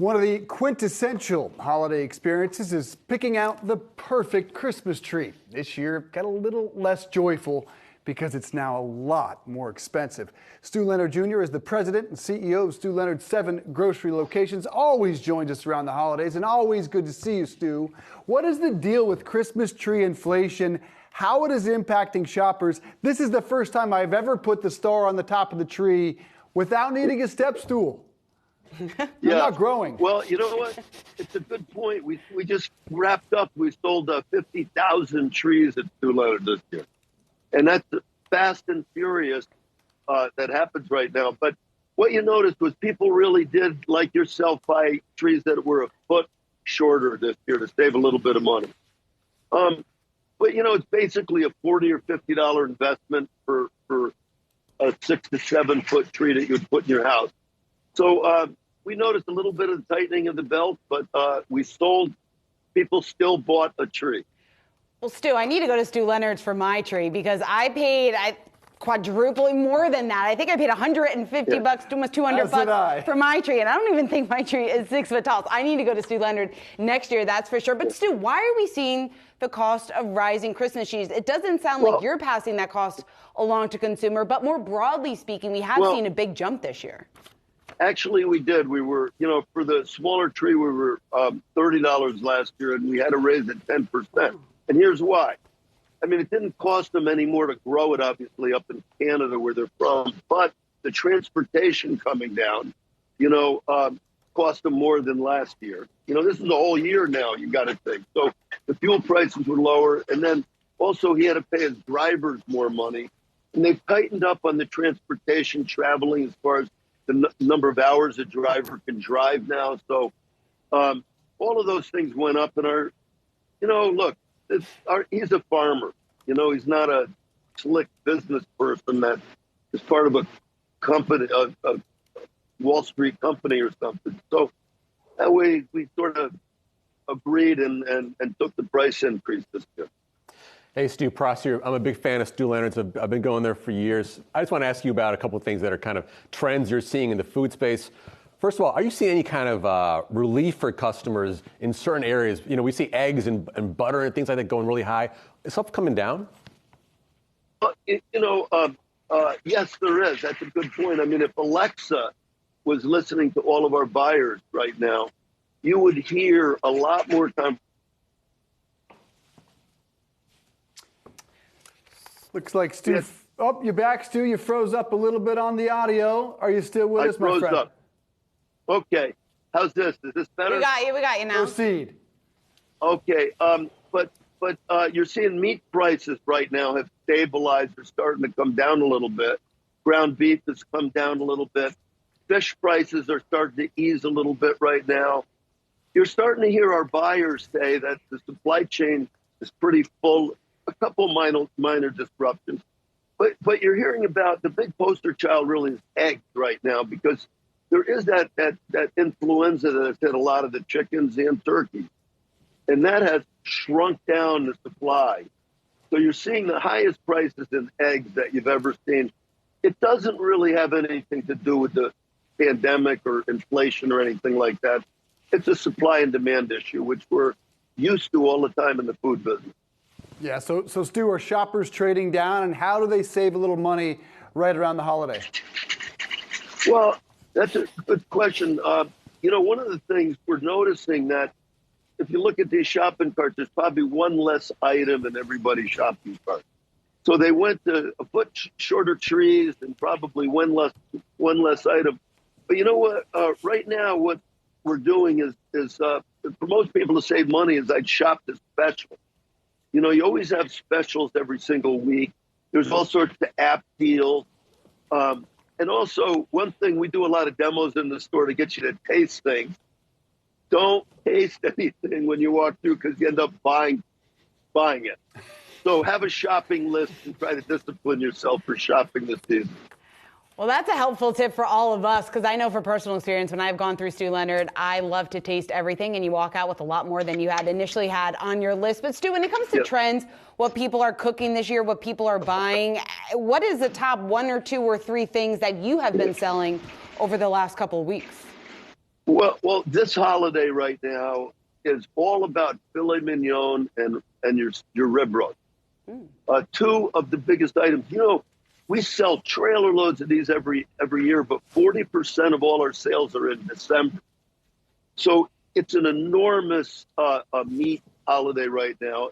One of the quintessential holiday experiences is picking out the perfect Christmas tree. This year got a little less joyful because it's now a lot more expensive. Stu Leonard Jr. is the president and CEO of Stu Leonard's 7 grocery locations. Always joins us around the holidays, and always good to see you, Stu. What is the deal with Christmas tree inflation? How it is impacting shoppers? This is the first time I've ever put the star on the top of the tree without needing a step stool. Yeah. Not growing. Well, you know what? It's a good point. We just wrapped up. We sold 50,000 trees at Stu Leonard this year. And that's fast and furious that happens right now. But what you noticed was people really did, like yourself, buy trees that were a foot shorter this year to save a little bit of money. But, you know, it's basically a $40 or $50 investment for a 6 to 7 foot tree that you would put in your house. So we noticed a little bit of tightening of the belt, but we sold. People still bought a tree. Well, Stu, I need to go to Stu Leonard's for my tree because I paid quadrupling more than that. I think I paid $150 bucks, almost $200 for my tree, and I don't even think my tree is 6 foot tall. So I need to go to Stu Leonard next year, that's for sure. But Stu, why are we seeing the cost of rising Christmas trees? It doesn't sound like you're passing that cost along to consumer, but more broadly speaking, we have seen a big jump this year. Actually, we did. We were, you know, for the smaller tree, we were $30 last year, and we had to raise it 10%. And here's why. I mean, it didn't cost them any more to grow it, obviously, up in Canada where they're from. But the transportation coming down, you know, cost them more than last year. You know, this is a whole year now, you got to think. So the fuel prices were lower. And then also he had to pay his drivers more money. And they've tightened up on the transportation traveling as far as the number of hours a driver can drive now. So all of those things went up. And you know, look, he's a farmer. You know, he's not a slick business person that is part of a company, a Wall Street company or something. So that way we sort of agreed and took the price increase this year. Hey, Stu, Pross here. I'm a big fan of Stu Leonard's. I've been going there for years. I just want to ask you about a couple of things that are kind of trends you're seeing in the food space. First of all, are you seeing any kind of relief for customers in certain areas? You know, we see eggs and butter and things like that going really high. Is stuff coming down? You know, yes, there is. That's a good point. I mean, if Alexa was listening to all of our buyers right now, you would hear a lot more time. Looks like Stu. Yes. Oh, you're back, Stu. You froze up a little bit on the audio. Are you still with us, my friend? Up. Okay. How's this? Is this better? We got you now. Proceed. Okay. But you're seeing meat prices right now have stabilized. They're starting to come down a little bit. Ground beef has come down a little bit. Fish prices are starting to ease a little bit right now. You're starting to hear our buyers say that the supply chain is pretty full. A couple minor disruptions. But you're hearing about the big poster child really is eggs right now because there is that influenza that has hit a lot of the chickens and turkeys. And that has shrunk down the supply. So you're seeing the highest prices in eggs that you've ever seen. It doesn't really have anything to do with the pandemic or inflation or anything like that. It's a supply and demand issue, which we're used to all the time in the food business. Yeah, so Stu, are shoppers trading down, and how do they save a little money right around the holiday? Well, that's a good question. You know, one of the things we're noticing that if you look at these shopping carts, there's probably one less item in everybody's shopping cart. So they went to a foot shorter trees and probably one less item. But you know what? Right now, what we're doing is for most people to save money is I'd shop the special. You know, you always have specials every single week. There's all sorts of app deals. And also, one thing, we do a lot of demos in the store to get you to taste things. Don't taste anything when you walk through because you end up buying it. So have a shopping list and try to discipline yourself for shopping this season. Well, that's a helpful tip for all of us because I know from personal experience when I've gone through Stu Leonard, I love to taste everything and you walk out with a lot more than you had initially had on your list. But Stu, when it comes to trends, what people are cooking this year, what people are buying, what is the top 1 or 2 or 3 things that you have been selling over the last couple of weeks? Well, this holiday right now is all about filet mignon and your rib roast. Two of the biggest items. We sell trailer loads of these every year, but 40% of all our sales are in December. So it's an enormous meat holiday right now.